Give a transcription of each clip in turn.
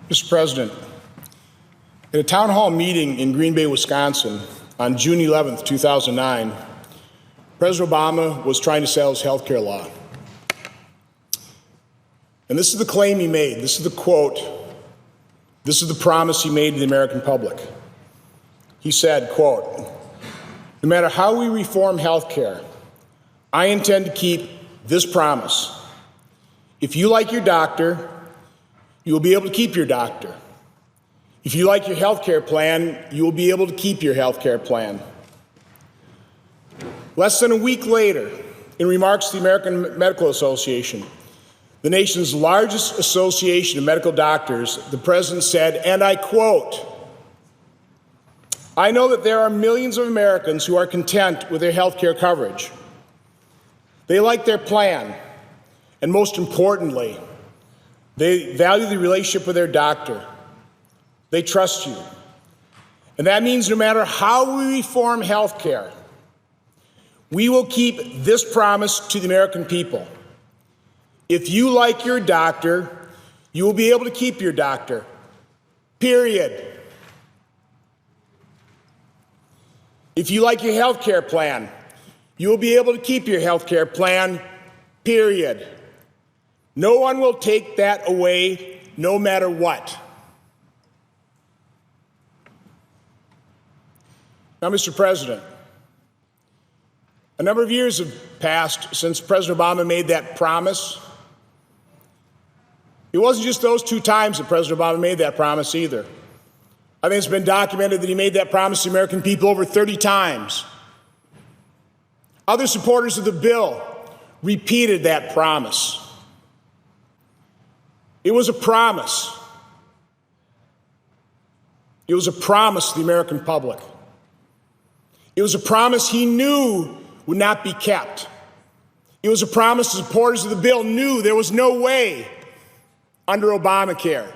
Mr. President, at a town hall meeting in Green Bay, Wisconsin on June 11, 2009, President Obama was trying to sell his health care law. And this is the claim he made. This is the quote. This is the promise he made to the American public. He said, quote, "No matter how we reform health care, I intend to keep this promise. If you like your doctor, you will be able to keep your doctor. If you like your health care plan, you will be able to keep your health care plan." Less than a week later, in remarks to the American Medical Association, the nation's largest association of medical doctors, the president said, and I quote, "I know that there are millions of Americans who are content with their health care coverage. They like their plan, and most importantly, they value the relationship with their doctor. They trust you. And that means no matter how we reform health care, we will keep this promise to the American people. If you like your doctor, you will be able to keep your doctor. Period. If you like your health care plan, you will be able to keep your health care plan. Period. No one will take that away, no matter what." Now, Mr. President, a number of years have passed since President Obama made that promise. It wasn't just those two times that President Obama made that promise either. I think it's been documented that he made that promise to the American people over 30 times. Other supporters of the bill repeated that promise. It was a promise. It was a promise to the American public. It was a promise he knew would not be kept. It was a promise the supporters of the bill knew there was no way under Obamacare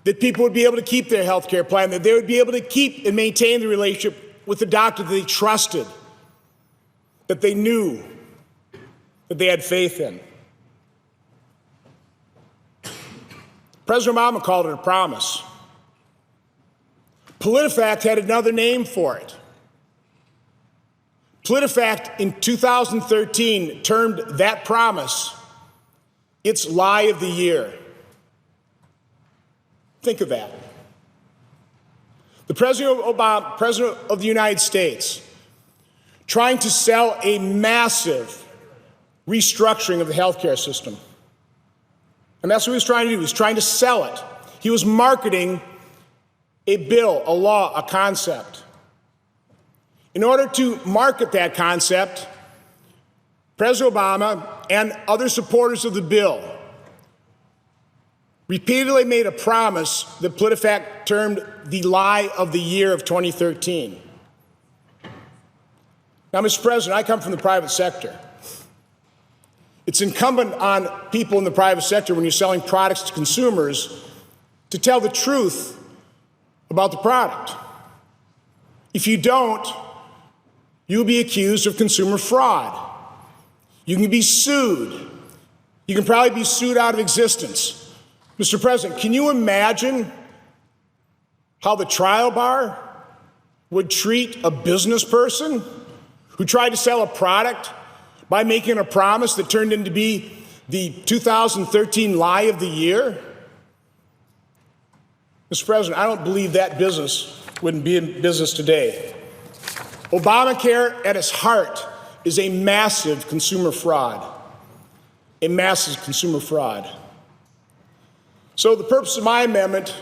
that people would be able to keep their health care plan, that they would be able to keep and maintain the relationship with the doctor that they trusted, that they knew, that they had faith in. President Obama called it a promise. PolitiFact had another name for it. PolitiFact in 2013 termed that promise its lie of the year. Think of that. The President Obama, President of the United States, trying to sell a massive restructuring of the healthcare system. And that's what he was trying to do. He was trying to sell it. He was marketing a bill, a law, a concept. In order to market that concept, President Obama and other supporters of the bill repeatedly made a promise that PolitiFact termed the lie of the year of 2013. Now, Mr. President, I come from the private sector. It's incumbent on people in the private sector, when you're selling products to consumers, to tell the truth about the product. If you don't, you'll be accused of consumer fraud. You can be sued. You can probably be sued out of existence. Mr. President, can you imagine how the trial bar would treat a business person who tried to sell a product by making a promise that turned into be the 2013 lie of the year? Mr. President, I don't believe that business wouldn't be in business today. Obamacare, at its heart, is a massive consumer fraud. A massive consumer fraud. So the purpose of my amendment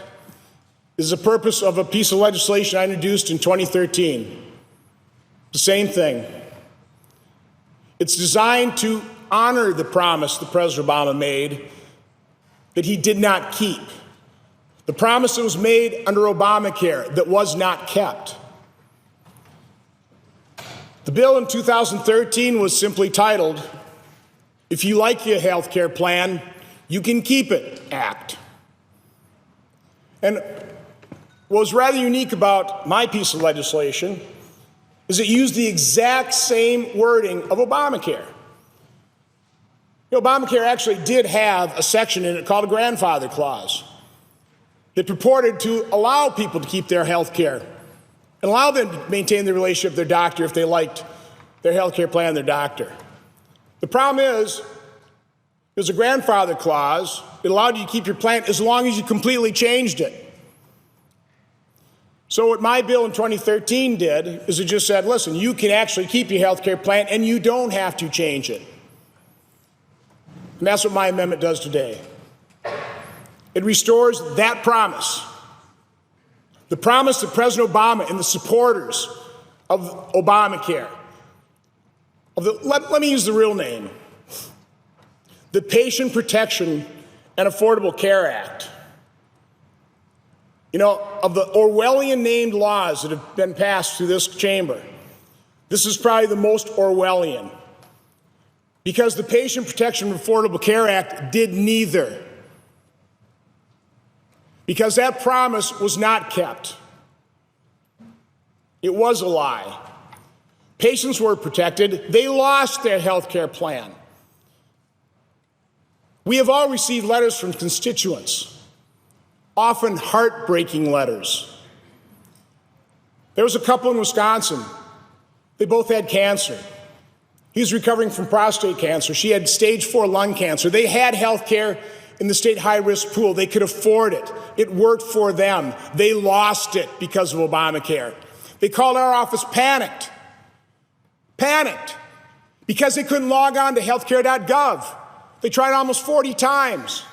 is the purpose of a piece of legislation I introduced in 2013. The same thing. It's designed to honor the promise that President Obama made that he did not keep. The promise that was made under Obamacare that was not kept. The bill in 2013 was simply titled, "If You Like Your Health Care Plan, You Can Keep It Act." And what was rather unique about my piece of legislation is it used the exact same wording of Obamacare. Obamacare actually did have a section in it called a grandfather clause. that purported to allow people to keep their health care and allow them to maintain the relationship with their doctor if they liked their health care plan and their doctor. The problem is, there's a grandfather clause that allowed you to keep your plan as long as you completely changed it. So what my bill in 2013 did is it just said, listen, you can actually keep your health care plan and you don't have to change it. And that's what my amendment does today. It restores that promise. The promise that President Obama and the supporters of Obamacare, let me use the real name, the Patient Protection and Affordable Care Act. You know, of the Orwellian named laws that have been passed through this chamber, this is probably the most Orwellian, because the Patient Protection and Affordable Care Act did neither. Because that promise was not kept. It was a lie. Patients were protected. They lost their health care plan. We have all received letters from constituents, often heartbreaking letters. There was a couple in Wisconsin. They both had cancer. He was recovering from prostate cancer. She had stage 4 lung cancer. They had health care in the state high-risk pool. They could afford it. It worked for them. They lost it because of Obamacare. They called our office panicked. Panicked because they couldn't log on to healthcare.gov. They tried almost 40 times.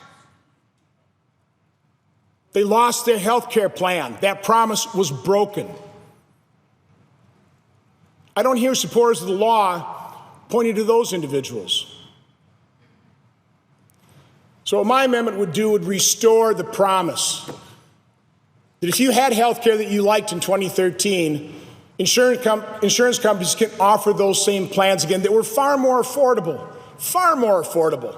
They lost their health care plan. That promise was broken. I don't hear supporters of the law pointing to those individuals. So what my amendment would do would restore the promise that if you had health care that you liked in 2013, insurance companies can offer those same plans again that were far more affordable. Far more affordable.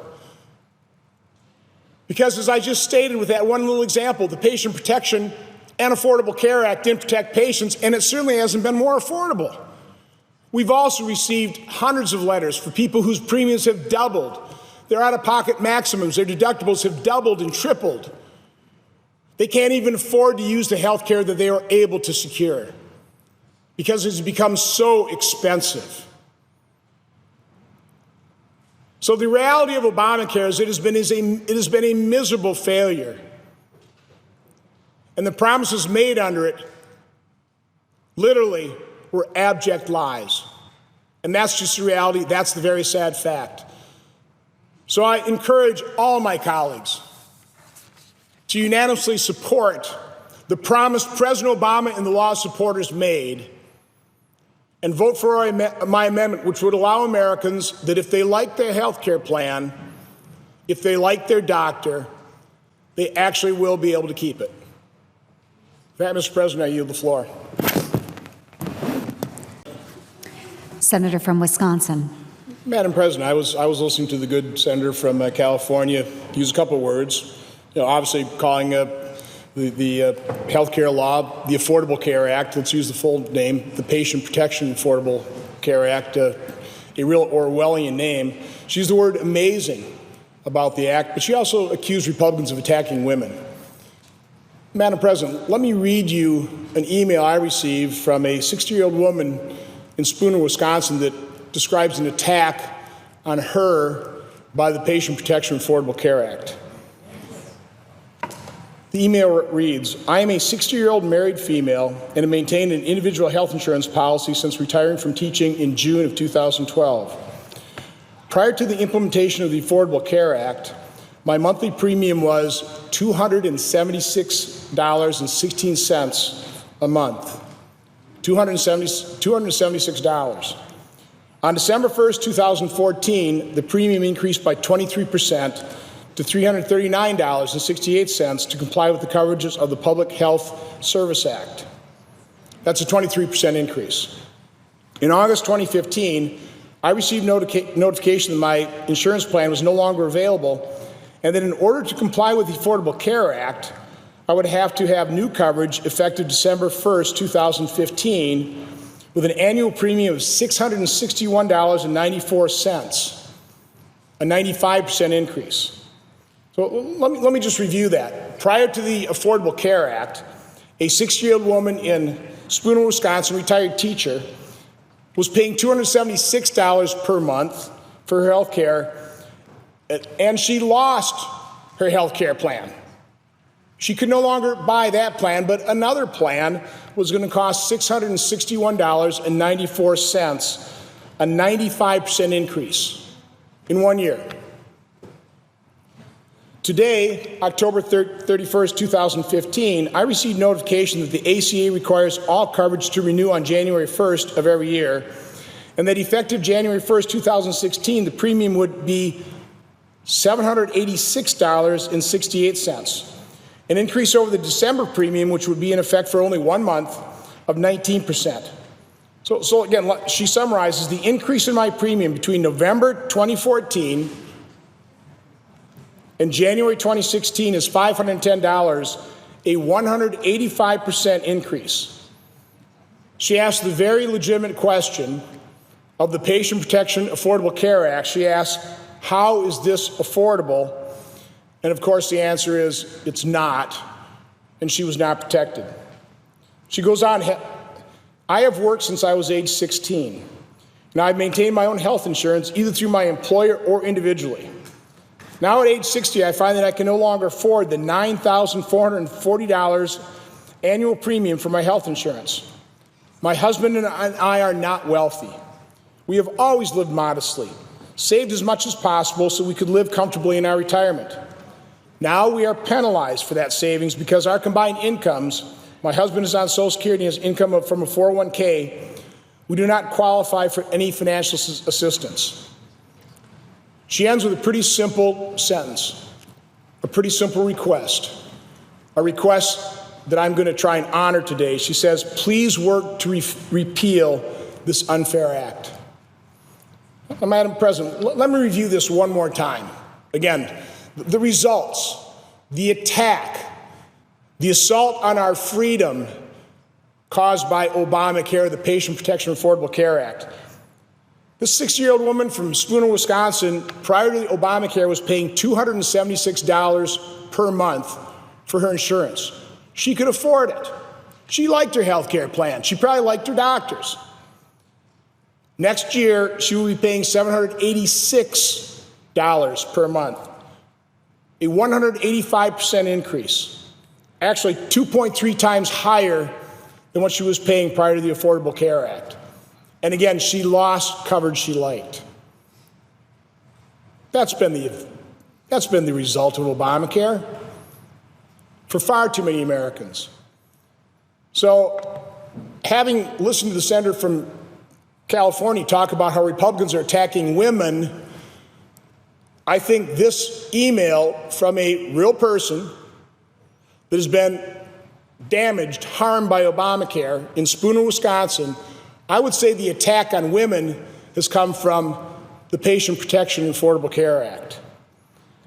Because as I just stated with that one little example, the Patient Protection and Affordable Care Act didn't protect patients, and it certainly hasn't been more affordable. We've also received hundreds of letters for people whose premiums have doubled. Their out-of-pocket maximums, their deductibles have doubled and tripled. They can't even afford to use the health care that they were able to secure because it's become so expensive. So the reality of Obamacare is it has been a miserable failure. And the promises made under it literally were abject lies. And that's just the reality. That's the very sad fact. So I encourage all my colleagues to unanimously support the promise President Obama and the law supporters made and vote for my amendment, which would allow Americans that if they like their health care plan, if they like their doctor, they actually will be able to keep it. With that, Mr. President, I yield the floor. Senator from Wisconsin. Madam President, I was listening to the good senator from California use a couple words. You know, obviously calling the health care law, the Affordable Care Act, let's use the full name, the Patient Protection Affordable Care Act, a real Orwellian name. She used the word amazing about the act, but she also accused Republicans of attacking women. Madam President, let me read you an email I received from a 60-year-old woman in Spooner, Wisconsin, that describes an attack on her by the Patient Protection Affordable Care Act. The email reads, I am a 60-year-old married female and have maintained an individual health insurance policy since retiring from teaching in June of 2012. Prior to the implementation of the Affordable Care Act, my monthly premium was $276.16 a month. $276. On December 1st, 2014, the premium increased by 23% to $339.68 to comply with the coverages of the Public Health Service Act. That's a 23% increase. In August 2015, I received notification that my insurance plan was no longer available and that in order to comply with the Affordable Care Act, I would have to have new coverage effective December 1st, 2015, with an annual premium of $661.94, a 95% increase. So let me just review that. Prior to the Affordable Care Act, a 60-year-old woman in Spooner, Wisconsin, retired teacher, was paying $276 per month for her health care, and she lost her health care plan. She could no longer buy that plan, but another plan was going to cost $661.94, a 95% increase in 1 year. Today, October 31st, 2015, I received notification that the ACA requires all coverage to renew on January 1st of every year, and that effective January 1st, 2016, the premium would be $786.68, an increase over the December premium, which would be in effect for only 1 month, of 19%. So again, she summarizes the increase in my premium between November 2014 and January 2016 is $510, a 185% increase. She asked the very legitimate question of the Patient Protection Affordable Care Act. She asked, how is this affordable? And of course, the answer is it's not, and she was not protected. She goes on, I have worked since I was age 16, and I've maintained my own health insurance either through my employer or individually. Now at age 60, I find that I can no longer afford the $9,440 annual premium for my health insurance. My husband and I are not wealthy. We have always lived modestly, saved as much as possible so we could live comfortably in our retirement. Now we are penalized for that savings because our combined incomes, my husband is on Social Security and has income from a 401k, we do not qualify for any financial assistance. She ends with a pretty simple sentence, a pretty simple request, a request that I'm going to try and honor today. She says, please work to repeal this unfair act. Now, Madam President, let me review this one more time. Again, the results, the attack, the assault on our freedom caused by Obamacare, the Patient Protection Affordable Care Act. This 60-year-old woman from Spooner, Wisconsin, prior to the Obamacare, was paying $276 per month for her insurance. She could afford it. She liked her health care plan. She probably liked her doctors. Next year, she will be paying $786 per month, a 185% increase, actually 2.3 times higher than what she was paying prior to the Affordable Care Act. And again, she lost coverage she liked. That's been the result of Obamacare for far too many Americans. So, having listened to the senator from California talk about how Republicans are attacking women, I think this email from a real person that has been damaged, harmed by Obamacare in Spooner, Wisconsin, I would say the attack on women has come from the Patient Protection and Affordable Care Act.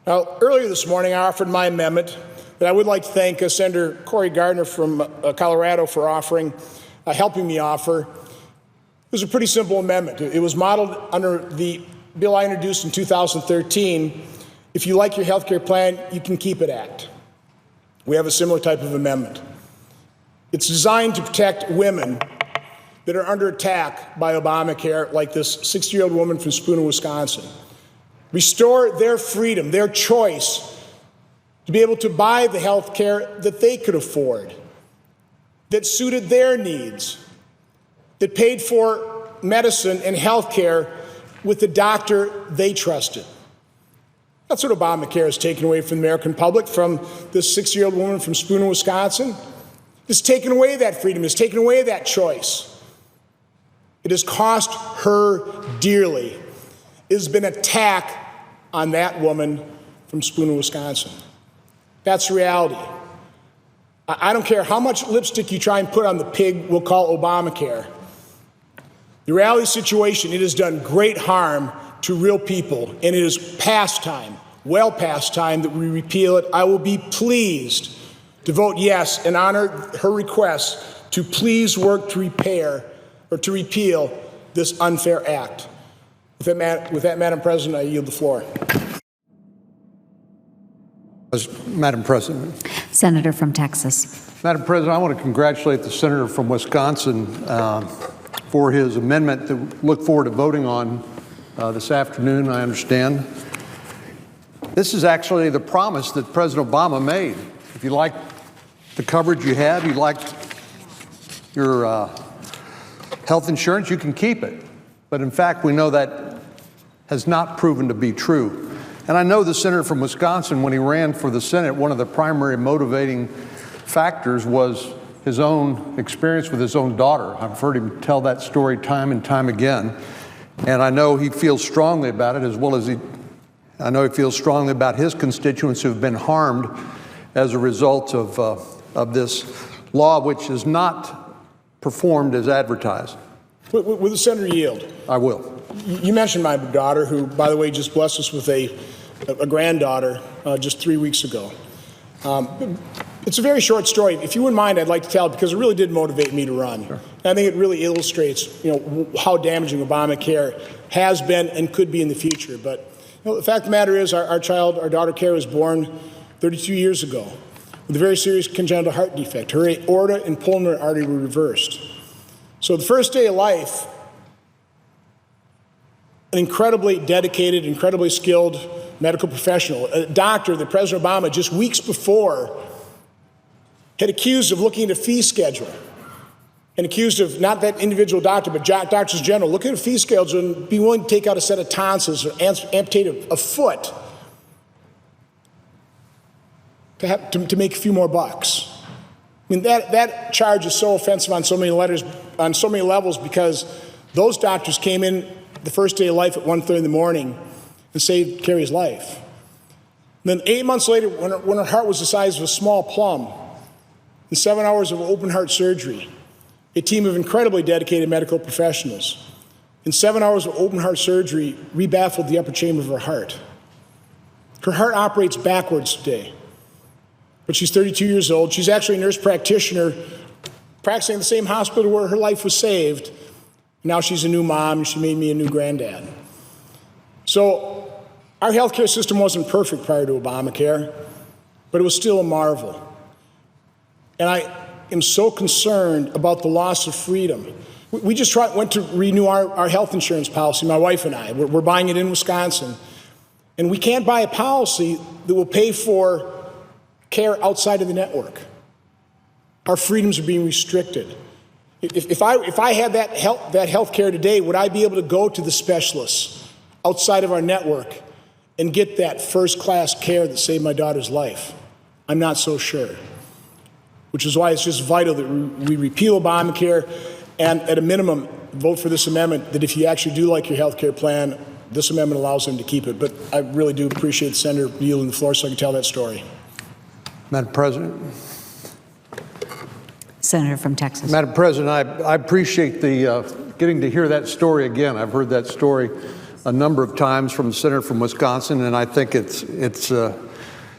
Now, earlier this morning, I offered my amendment that I would like to thank Senator Cory Gardner from Colorado for helping me offer. It was a pretty simple amendment. It was modeled under the bill I introduced in 2013. If you like your health care plan, you can keep it act. We have a similar type of amendment. It's designed to protect women that are under attack by Obamacare, like this 60-year-old woman from Spooner, Wisconsin. Restore their freedom, their choice to be able to buy the health care that they could afford, that suited their needs, that paid for medicine and health care with the doctor they trusted. That's what Obamacare has taken away from the American public, from this 60-year-old woman from Spooner, Wisconsin. It's taken away that freedom, it's taken away that choice. It has cost her dearly. It has been an attack on that woman from Spooner, Wisconsin. That's reality. I don't care how much lipstick you try and put on the pig we'll call Obamacare. The reality situation, it has done great harm to real people, and it is past time, well past time, that we repeal it. I will be pleased to vote yes and honor her request to please work to repeal this unfair act. With that, Madam President, I yield the floor. Madam President. Senator from Texas. Madam President, I want to congratulate the senator from Wisconsin for his amendment that we look forward to voting on this afternoon, I understand. This is actually the promise that President Obama made. If you like the coverage you have, you like your health insurance, you can keep it. But in fact, we know that has not proven to be true. And I know the senator from Wisconsin, when he ran for the Senate, one of the primary motivating factors was his own experience with his own daughter. I've heard him tell that story time and time again. And I know he feels strongly about it, as well as I know he feels strongly about his constituents who have been harmed as a result of this law, which is not performed as advertised. Will the senator yield? I will. You mentioned my daughter, who, by the way, just blessed us with a granddaughter just 3 weeks ago. It's a very short story. If you wouldn't mind, I'd like to tell it because it really did motivate me to run. Sure. And I think it really illustrates, how damaging Obamacare has been and could be in the future. But the fact of the matter is, our daughter Kara, was born 32 years ago with a very serious congenital heart defect. Her aorta and pulmonary artery were reversed. So the first day of life, an incredibly dedicated, incredibly skilled medical professional, a doctor that President Obama just weeks before had accused of looking at a fee schedule and accused of not that individual doctor, but doctors in general, looking at a fee schedule and be willing to take out a set of tonsils or amputate a foot to make a few more bucks. I mean, that charge is so offensive on so many levels because those doctors came in the first day of life at 1:30 in the morning and saved Carrie's life. And then 8 months later, when her heart was the size of a small plum, in 7 hours of open heart surgery, a team of incredibly dedicated medical professionals, in 7 hours of open heart surgery, rebaffled the upper chamber of her heart. Her heart operates backwards today, but she's 32 years old. She's actually a nurse practitioner practicing in the same hospital where her life was saved. Now she's a new mom, and she made me a new granddad. So our healthcare system wasn't perfect prior to Obamacare, but it was still a marvel. And I am so concerned about the loss of freedom. We just went to renew our health insurance policy, my wife and I. We're buying it in Wisconsin. And we can't buy a policy that will pay for care outside of the network. Our freedoms are being restricted. If I had that health care today, would I be able to go to the specialists outside of our network and get that first-class care that saved my daughter's life? I'm not so sure, which is why it's just vital that we repeal Obamacare and, at a minimum, vote for this amendment that if you actually do like your health care plan, this amendment allows them to keep it. But I really do appreciate the senator yielding the floor so I can tell that story. Madam President. Senator from Texas. Madam President, I appreciate the getting to hear that story again. I've heard that story a number of times from the senator from Wisconsin, and I think it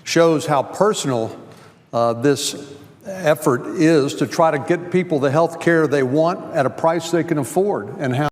shows how personal this effort is to try to get people the health care they want at a price they can afford, and how